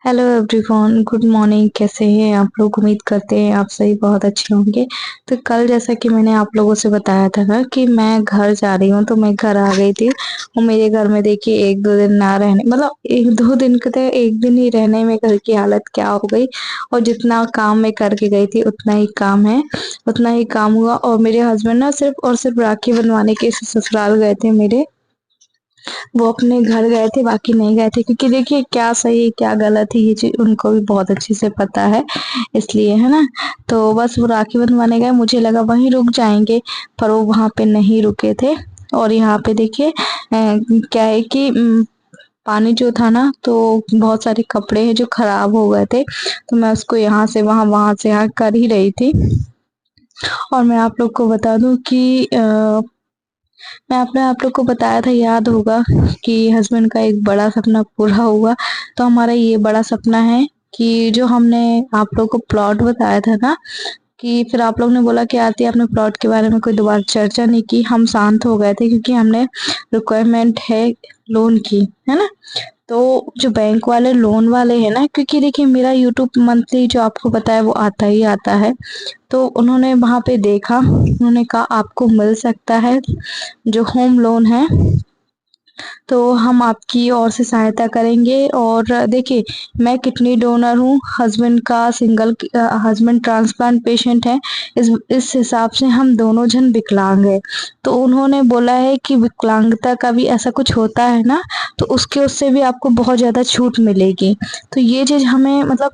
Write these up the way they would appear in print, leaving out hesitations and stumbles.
Hello everyone, good morning. कैसे हैं आप लोग? उम्मीद करते हैं आप सही बहुत अच्छे होंगे। तो कल जैसा कि मैंने आप लोगों से बताया था ना कि मैं घर जा रही हूँ, तो मैं घर आ गई थी। और मेरे घर में देखिए एक दो दिन ना रहने मतलब एक दो दिन के थे, एक दिन ही रहने में घर की हालत क्या हो गई। और जितना काम मैं करके गई थी उतना ही काम है, उतना ही काम हुआ। और मेरे हस्बैंड ना सिर्फ और सिर्फ राखी बनवाने के ससुराल गए थे मेरे। वो अपने घर गए थे, बाकी नहीं गए थे, क्योंकि देखिए क्या सही क्या गलत है ये चीज उनको भी बहुत अच्छे से पता है, इसलिए है ना। तो बस वो राखी बंधवाने गए, मुझे लगा वहीं रुक जाएंगे, पर वो वहां पे नहीं रुके थे। और यहाँ पे देखिए क्या है कि पानी जो था ना, तो बहुत सारे कपड़े हैं जो खराब हो गए थे, तो मैं उसको यहाँ से वहां से यहाँ कर ही रही थी। और मैं आप लोग को बता दूं कि मैं आपने आप लोग को बताया था, याद होगा, कि हस्बैंड का एक बड़ा सपना पूरा हुआ। तो हमारा ये बड़ा सपना है कि जो हमने आप लोग को प्लॉट बताया था ना, कि फिर आप लोग ने बोला कि आरती आपने प्लॉट के बारे में कोई दोबारा चर्चा नहीं की, हम शांत हो गए थे क्योंकि हमने रिक्वायरमेंट है लोन की, है ना। तो जो बैंक वाले लोन वाले हैं ना, क्योंकि देखिए मेरा यूट्यूब मंथली जो आपको पता है वो आता ही आता है। तो उन्होंने वहां पे देखा, उन्होंने कहा आपको मिल सकता है जो होम लोन है, तो हम आपकी ओर से सहायता करेंगे। और देखिए मैं किडनी डोनर हूँ, हस्बैंड का सिंगल, हस्बैंड ट्रांसप्लांट पेशेंट है। इस हिसाब से हम दोनों जन विकलांग है। तो उन्होंने बोला है कि विकलांगता का भी ऐसा कुछ होता है ना, तो उसके उससे भी आपको बहुत ज्यादा छूट मिलेगी। तो ये चीज हमें मतलब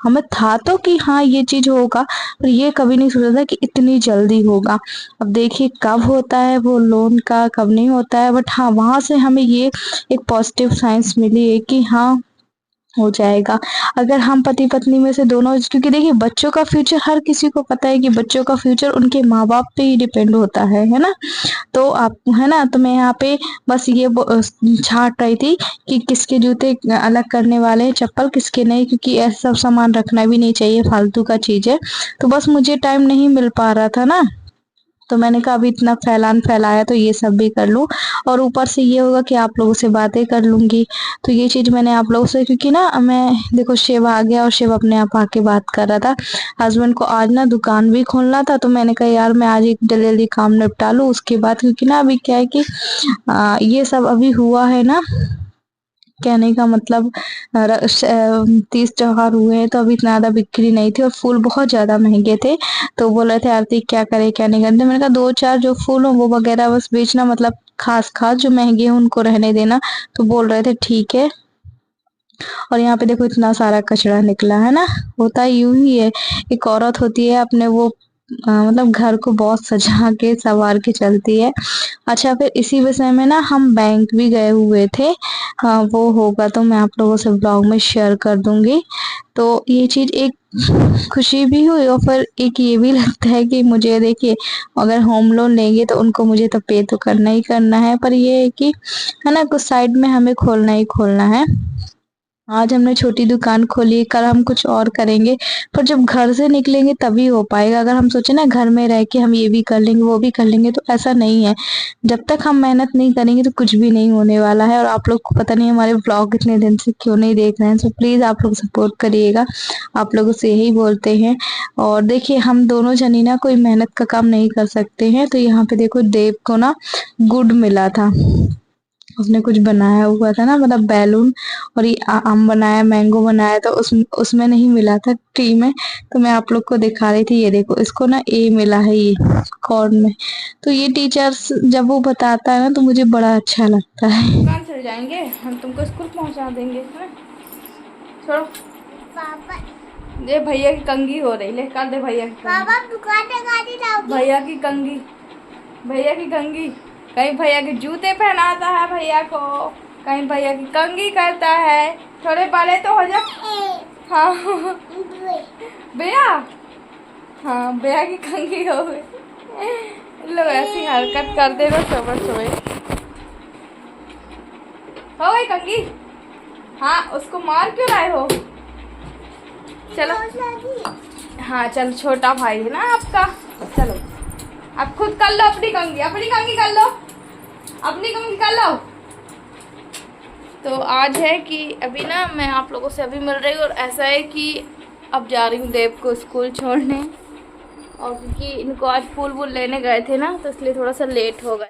हमें था तो कि हाँ ये चीज होगा, पर ये कभी नहीं सोचा था कि इतनी जल्दी होगा। अब देखिए कब होता है वो लोन का, कब नहीं होता है, बट हाँ वहां से हमें ये एक पॉजिटिव साइंस मिली है कि हाँ हो जाएगा। अगर हम पति पत्नी में से दोनों, क्योंकि देखिए बच्चों का फ्यूचर हर किसी को पता है कि बच्चों का फ्यूचर उनके माँ बाप पे ही डिपेंड होता है ना। तो आप है ना, तो मैं यहाँ पे बस ये छांट रही थी कि किसके जूते अलग करने वाले हैं, चप्पल किसके नहीं, क्योंकि ऐसा सब सामान रखना भी नहीं चाहिए, फालतू का चीज है। तो बस मुझे टाइम नहीं मिल पा रहा था ना, तो मैंने कहा अभी इतना फैलान फैलाया तो ये सब भी कर लूं। और ऊपर से ये होगा कि आप लोगों से बातें कर लूंगी। तो ये चीज मैंने आप लोगों से, क्योंकि ना मैं देखो शिव आ गया और शिव अपने आप आके बात कर रहा था। हस्बैंड को आज ना दुकान भी खोलना था, तो मैंने कहा यार मैं आज एक जल्दी जल्दी काम निपटा लूं उसके बाद, क्योंकि ना अभी क्या है कि ये सब अभी हुआ है ना, कहने का मतलब तीज त्योहार हुए हैं तो अभी इतना ज्यादा बिक्री नहीं थी और फूल बहुत ज्यादा महंगे थे। तो बोल रहे थे आरती क्या करे क्या नहीं करते, मैंने कहा दो चार जो फूल हो वो वगैरह बस बेचना, मतलब खास खास जो महंगे हैं उनको रहने देना। तो बोल रहे थे ठीक है। और यहाँ पे देखो इतना सारा कचरा निकला है ना, होता यूं ही है। एक औरत होती है अपने वो मतलब घर को बहुत सजा के संवार के चलती है। अच्छा, फिर इसी विषय में ना हम बैंक भी गए हुए थे। हाँ वो होगा तो मैं आप लोगों से ब्लॉग में शेयर कर दूंगी। तो ये चीज एक खुशी भी हुई, और फिर एक ये भी लगता है कि मुझे देखिए अगर होम लोन लेंगे तो उनको मुझे तो पे तो करना ही करना है, पर ये है कि है ना कुछ साइड में हमें खोलना ही खोलना है। आज हमने छोटी दुकान खोली, कल हम कुछ और करेंगे, पर जब घर से निकलेंगे तभी हो पाएगा। अगर हम सोचे ना घर में रह के हम ये भी कर लेंगे वो भी कर लेंगे, तो ऐसा नहीं है। जब तक हम मेहनत नहीं करेंगे तो कुछ भी नहीं होने वाला है। और आप लोग को पता नहीं हमारे ब्लॉग इतने दिन से क्यों नहीं देख रहे हैं, तो प्लीज आप लोग सपोर्ट करिएगा, आप लोगों से यही बोलते हैं। और देखिए हम दोनों जनी ना कोई मेहनत का काम नहीं कर सकते हैं। तो यहाँ पे देखो देव को ना गुड मिला था, उसने कुछ बनाया हुआ था ना, मतलब बैलून। और ये आम बनाया, मैंगो बनाया, तो उसमें नहीं मिला था ट्री में। तो मैं आप लोग को दिखा रही थी, ये देखो इसको ना ए मिला है ये कॉर्न में। तो ये टीचर्स जब वो बताता है ना तो मुझे बड़ा अच्छा लगता है। दुकान चले जाएंगे हम, तुमको स्कूल पहुंचा देंगे, है ना। छोड़ो पापा, ये भैया की कंघी हो रही, ले कर दे भैया की पापा दुकान पे गाड़ी लाओगे। भैया की कंघी, भैया की कंघी, कहीं भैया के जूते पहनाता है भैया को, कहीं भैया की कंघी करता है। थोड़े बड़े तो हो जा। हाँ भैया, हाँ भैया की कंघी हो गई। लोग ऐसी हरकत कर दे रहे सुबह सुबह। हो गई कंघी। हाँ उसको मार क्यों लाए हो। चलो हाँ चल, छोटा भाई है ना आपका। चलो आप खुद कर लो अपनी कंघी, अपनी कंघी कर लो, अपनी कंघी कर लो। तो आज है कि अभी ना मैं आप लोगों से अभी मिल रही हूँ और ऐसा है कि अब जा रही हूँ देव को स्कूल छोड़ने, और क्योंकि इनको आज फूल वूल लेने गए थे ना तो इसलिए थोड़ा सा लेट हो गए।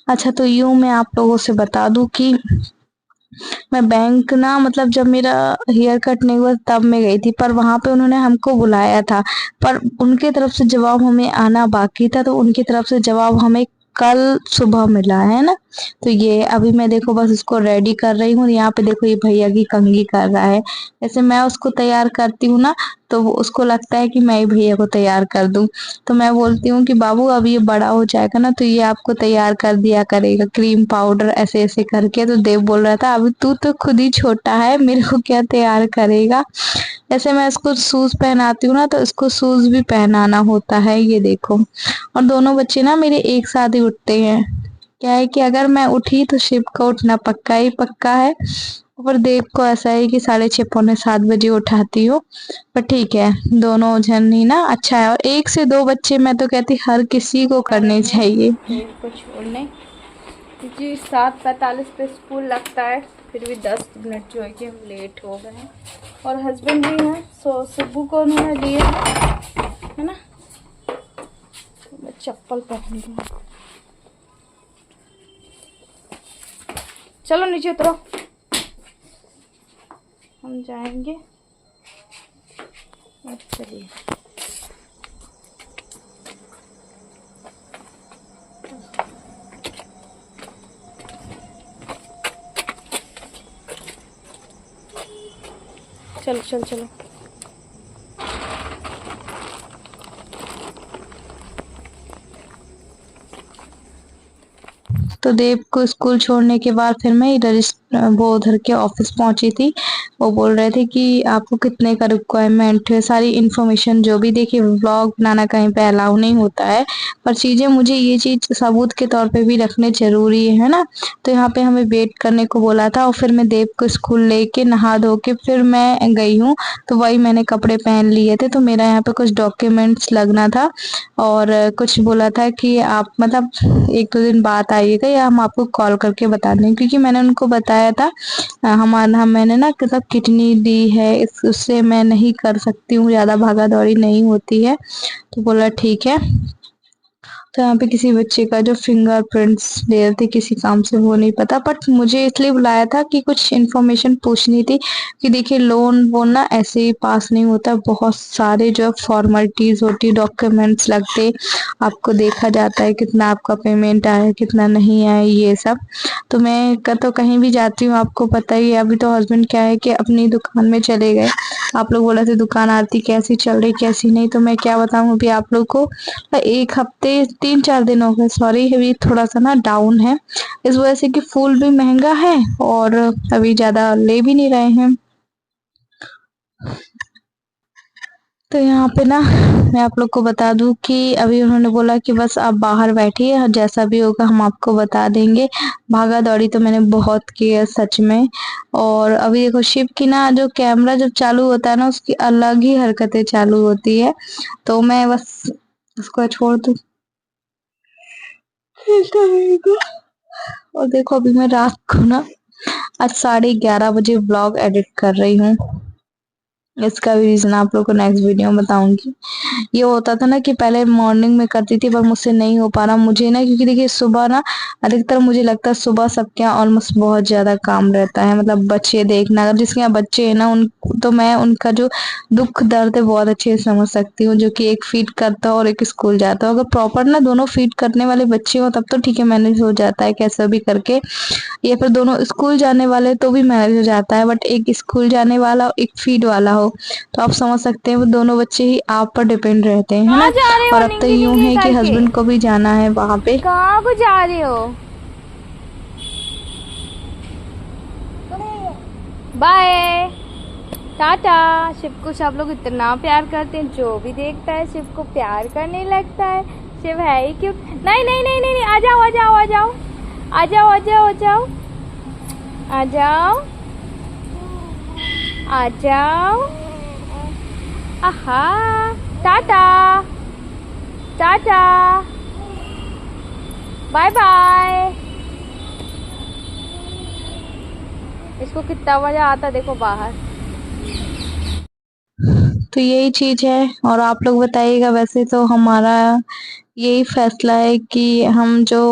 अच्छा, तो यूँ मैं आप लोगों से बता दूँ कि मैं बैंक ना मतलब जब मेरा हेयर कट नहीं हुआ तब मैं गई थी, पर वहाँ पे उन्होंने हमको बुलाया था, पर उनके तरफ से जवाब हमें आना बाकी था, तो उनकी तरफ से जवाब हमें कल सुबह मिला है ना। तो ये अभी मैं देखो बस इसको रेडी कर रही हूँ। यहाँ पे देखो ये भैया की कंघी कर रहा है। जैसे मैं उसको तैयार करती हूँ ना, तो वो उसको लगता है कि मैं ही भैया को तैयार कर दूँ। तो मैं बोलती हूँ कि बाबू अब ये बड़ा हो जाएगा ना तो ये आपको तैयार कर दिया करेगा, क्रीम पाउडर ऐसे ऐसे करके। तो देव बोल रहा था अभी तू तो खुद ही छोटा है, मेरे को क्या तैयार करेगा। जैसे मैं इसको शूज पहनाती हूँ ना तो इसको शूज भी पहनाना होता है, ये देखो। और दोनों बच्चे ना मेरे एक साथ ही उठते हैं। क्या है कि अगर मैं उठी तो शिव का उठना पक्का ही पक्का है, और देव को ऐसा है कि 6:30 पौने 7 बजे उठाती हूँ। पर ठीक है, दोनों जन ही ना अच्छा है। और 1 से 2 बच्चे मैं तो कहती हर किसी को आ रहे करने हैं चाहिए। देव को छोड़ने, क्योंकि 7:45 पे स्कूल लगता है, फिर भी 10 मिनट जो है कि हम लेट हो गए हैं। और हस्बैंड भी हैं, सो सिब्बू को उन्होंने लिए है ना। तो मैं चप्पल पहन लूँ। चलो नीचे उतरो, हम जाएंगे। चलिए चलो चलो चलो। तो देव को स्कूल छोड़ने के बाद फिर मैं इधर वो उधर के ऑफिस पहुंची थी। वो बोल रहे थे कि आपको कितने का रिक्वायरमेंट है, सारी इन्फॉर्मेशन जो भी। देखिए व्लॉग बनाना कहीं पे अलाउ नहीं होता है, पर चीजें मुझे ये चीज सबूत के तौर पे भी रखने जरूरी है ना। तो यहाँ पे हमें वेट करने को बोला था, और फिर मैं देव को स्कूल लेके नहा धो के फिर मैं गई हूँ। तो वही मैंने कपड़े पहन लिए थे, तो मेरा यहाँ पे कुछ डॉक्यूमेंट्स लगना था, और कुछ बोला था कि आप मतलब 1-2 दिन बाद आइएगा या हम आपको कॉल करके बता दें, क्योंकि मैंने उनको बताया था मैंने ना मतलब किडनी दी है, उससे मैं नहीं कर सकती हूँ, ज़्यादा भागा दौड़ी नहीं होती है। तो बोला ठीक है। तो यहाँ पे किसी बच्चे का जो फिंगरप्रिंट्स ले रहे थे किसी काम से, वो नहीं पता, बट मुझे इसलिए बुलाया था कि कुछ इन्फॉर्मेशन पूछनी थी कि देखिए लोन वो ना ऐसे ही पास नहीं होता, बहुत सारे जो फॉर्मेलिटीज होती, डॉक्यूमेंट्स लगते, आपको देखा जाता है कितना आपका पेमेंट आया कितना नहीं आया, ये सब। तो मैं तो कहीं भी जाती हूँ आपको पता ही है। अभी तो हस्बैंड क्या है कि अपनी दुकान में चले गए। आप लोग बोला थे दुकान आरती कैसी चल रही कैसी नहीं, तो मैं क्या बताऊँ अभी आप लोग को। 1 हफ्ते 3-4 दिन हो गए, सॉरी, अभी थोड़ा सा ना डाउन है, इस वजह से कि फूल भी महंगा है और अभी ज्यादा ले भी नहीं रहे हैं। तो यहाँ पे ना मैं आप लोग को बता दूं कि अभी उन्होंने बोला कि बस आप बाहर बैठिए, जैसा भी होगा हम आपको बता देंगे। भागा दौड़ी तो मैंने बहुत की है सच में। और अभी देखो शिव की ना जो कैमरा जब चालू होता है ना उसकी अलग ही हरकतें चालू होती है, तो मैं बस उसको छोड़ दूं। और देखो अभी मैं रात को ना आज 11:30 बजे व्लॉग एडिट कर रही हूँ। इसका भी रीजन आप लोग को नेक्स्ट वीडियो में बताऊंगी। ये होता था ना कि पहले मॉर्निंग में करती थी, पर मुझसे नहीं हो पा रहा मुझे ना, क्योंकि देखिए सुबह ना अधिकतर मुझे लगता है सुबह सबके यहाँ ऑलमोस्ट बहुत ज्यादा काम रहता है, मतलब बच्चे देखना। अगर जिसके यहाँ बच्चे है ना उन तो मैं उनका जो दुख दर्द है बहुत अच्छे से समझ सकती हूँ, जो कि एक फीड करता है और एक स्कूल जाता है। अगर प्रॉपर ना दोनों फीड करने वाले बच्चे हो तब तो ठीक है, मैनेज हो जाता है कैसे भी करके, या फिर दोनों स्कूल जाने वाले तो भी मैनेज हो जाता है। बट एक स्कूल जाने वाला एक फीड वाला हो तो आप समझ सकते हैं वो दोनों बच्चे ही आप पर डिपेंड रहते हैं, है कहाँ ना। जा रहे और हो अब तो निंगी यूं निंगी है कि करके? हस्बैंड को भी जाना है वहां पे। कहाँ को जा रहे हो? बाय टाटा। शिव को सब लोग इतना प्यार करते हैं, जो भी देखता है शिव को प्यार करने लगता है। शिव है ही क्यों। नहीं नहीं नहीं नहीं, आ जाओ आ जाओ आ जाओ आ जाओ आ जाओ आ जाओ आ जाओ आ जाओ। आहा टाटा टाटा बाय बाय। इसको कितना मजा आता देखो बाहर। तो यही चीज है। और आप लोग बताइएगा। वैसे तो हमारा यही फैसला है कि हम जो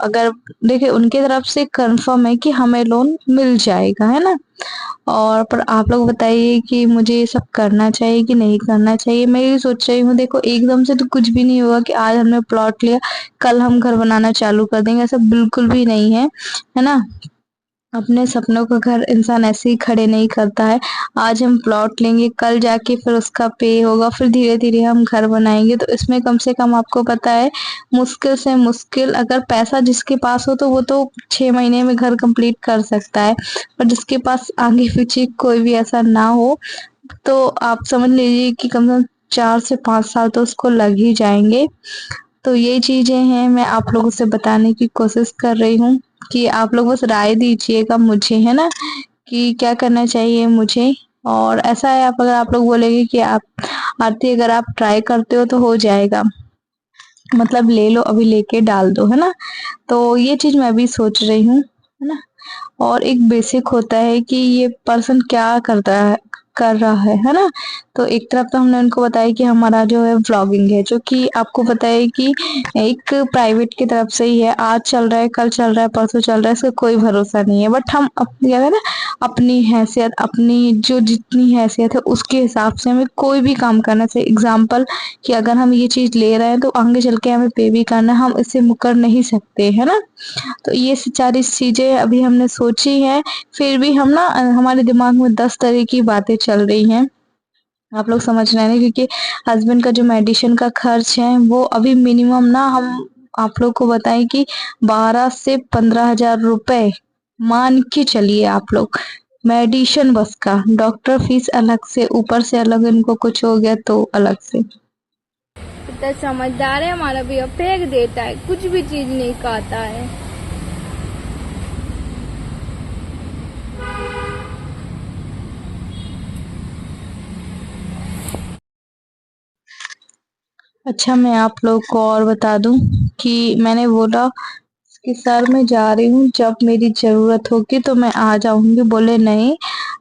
अगर देखिए उनके तरफ से कंफर्म है कि हमें लोन मिल जाएगा, है ना। और पर आप लोग बताइए कि मुझे ये सब करना चाहिए कि नहीं करना चाहिए। मैं ये सोच रही हूँ, देखो एकदम से तो कुछ भी नहीं होगा कि आज हमने प्लॉट लिया कल हम घर बनाना चालू कर देंगे, ऐसा बिल्कुल भी नहीं है ना। अपने सपनों का घर इंसान ऐसे ही खड़े नहीं करता है। आज हम प्लॉट लेंगे, कल जाके फिर उसका पे होगा, फिर धीरे-धीरे हम घर बनाएँगे। तो इसमें कम से कम आपको पता है मुश्किल से मुश्किल अगर पैसा जिसके पास हो तो वो तो 6 महीने में घर कंप्लीट कर सकता है। और जिसके पास आगे-पीछे कोई भी ऐसा ना हो तो आप समझ लीजिए कि कम से कम 4 से 5 साल तो उसको लग ही जाएँगे। तो ये चीज़ें हैं, मैं आप लोगों से बताने की कोशिश कर रही हूँ कि आप लोग बस राय दीजिएगा मुझे, है ना, कि क्या करना चाहिए मुझे। और ऐसा है आप अगर आप लोग बोलेंगे कि आप आरती अगर आप ट्राई करते हो तो हो जाएगा, मतलब ले लो अभी लेके डाल दो, है ना। तो ये चीज़ मैं भी सोच रही हूँ, है ना। और एक बेसिक होता है कि ये पर्सन क्या करता है कर रहा है ना। तो एक तरफ तो हमने उनको बताया कि हमारा जो है व्लॉगिंग है, जो कि आपको पता है कि एक प्राइवेट की तरफ से ही है। आज चल रहा है, कल चल रहा है, परसों चल रहा है, इसका कोई भरोसा नहीं है। बट हम कहते हैं ना, अपनी हैसियत, अपनी जो जितनी हैसियत है उसके हिसाब से हमें कोई भी काम करना चाहिए। एग्जाम्पल कि अगर हम ये चीज़ ले रहे हैं तो आगे चल के हमें पे भी करना है, हम इससे मुकर नहीं सकते, है ना। तो ये सारी चीज़ें अभी हमने सोची हैं, फिर भी हम ना हमारे दिमाग में 10 तरह की बातें चल रही हैं। आप लोग समझ रहे हैं ना, क्योंकि हस्बैंड का जो मेडिसिन का खर्च है वो अभी मिनिमम ना हम आप लोग को बताएं कि 12 से 15,000 रुपए मान के चलिए आप लोग। मेडिसिन बस का, डॉक्टर फीस अलग से, ऊपर से अलग इनको कुछ हो गया तो अलग से। इतना समझदार है हमारा भैया, फेंक देता है, कुछ भी चीज नहीं खाता है। अच्छा, मैं आप लोग को और बता दूं कि मैंने बोला कि सर मैं जा रही हूँ, जब मेरी ज़रूरत होगी तो मैं आ जाऊँगी। बोले नहीं,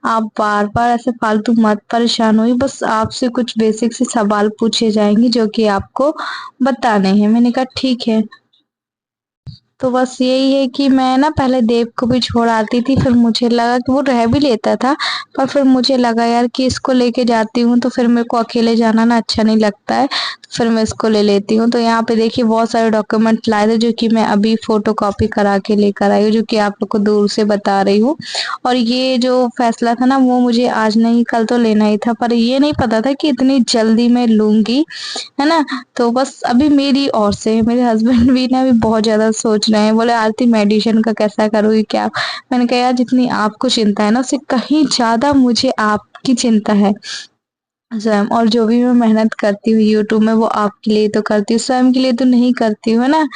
आप बार-बार ऐसे फालतू मत परेशान होइए, बस आपसे कुछ बेसिक से सवाल पूछे जाएँगे जो कि आपको बताने हैं। मैंने कहा ठीक है। तो बस यही है कि मैं ना पहले देव को भी छोड़ आती थी, फिर मुझे लगा कि वो रह भी लेता था, पर फिर मुझे लगा यार कि इसको लेके जाती हूँ तो फिर मेरे को अकेले जाना ना अच्छा नहीं लगता है, तो फिर मैं इसको ले लेती हूँ। तो यहाँ पे देखिए बहुत सारे डॉक्यूमेंट लाए थे जो कि मैं अभी फ़ोटोकॉपी करा के लेकर आई हूँ, जो कि आप लोग को दूर से बता रही हूँ। और ये जो फैसला था ना वो मुझे आज नहीं कल तो लेना ही था, पर ये नहीं पता था कि इतनी जल्दी मैं लूँगी, है ना। तो बस अभी मेरी ओर से मेरे हस्बैंड भी ना अभी बहुत ज़्यादा सोच रहे हैं, बोले आरती मेडिसिन का कैसा करोगी क्या? मैंने कहा यार जितनी आपको चिंता है ना उससे कहीं ज़्यादा मुझे आपकी चिंता है। स्वयं और जो भी मैं मेहनत करती हूँ यूट्यूब में वो आपके लिए तो करती हूँ, स्वयं के लिए तो नहीं करती हूँ, है ना।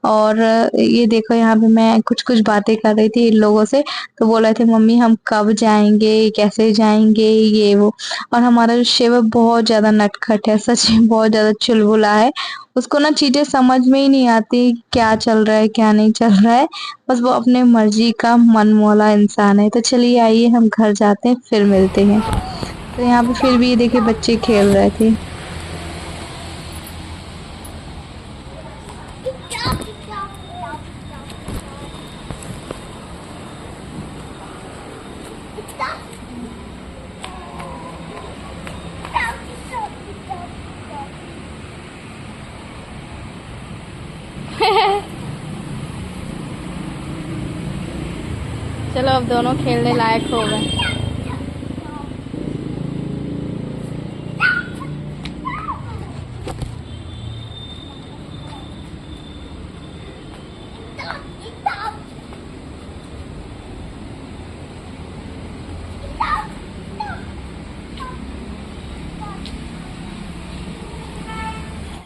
और ये देखो यहाँ पे मैं कुछ-कुछ बातें कर रही थी इन लोगों से, तो बोल रहे थे मम्मी हम कब जाएँगे, कैसे जाएँगे, ये वो। और हमारा जो शिव है बहुत ज़्यादा नटखट है, सच में बहुत ज़्यादा चुलबुला है। उसको ना चीज़ें समझ में ही नहीं आती, क्या चल रहा है, क्या नहीं चल रहा है। बस वो अपने मर्ज़ी का मनमौला इंसान है। तो चलिए आइए हम घर जाते हैं, फिर मिलते हैं। तो यहाँ पे फिर भी ये देखिए बच्चे खेल रहे थे। चलो अब दोनों खेलने लायक हो गए।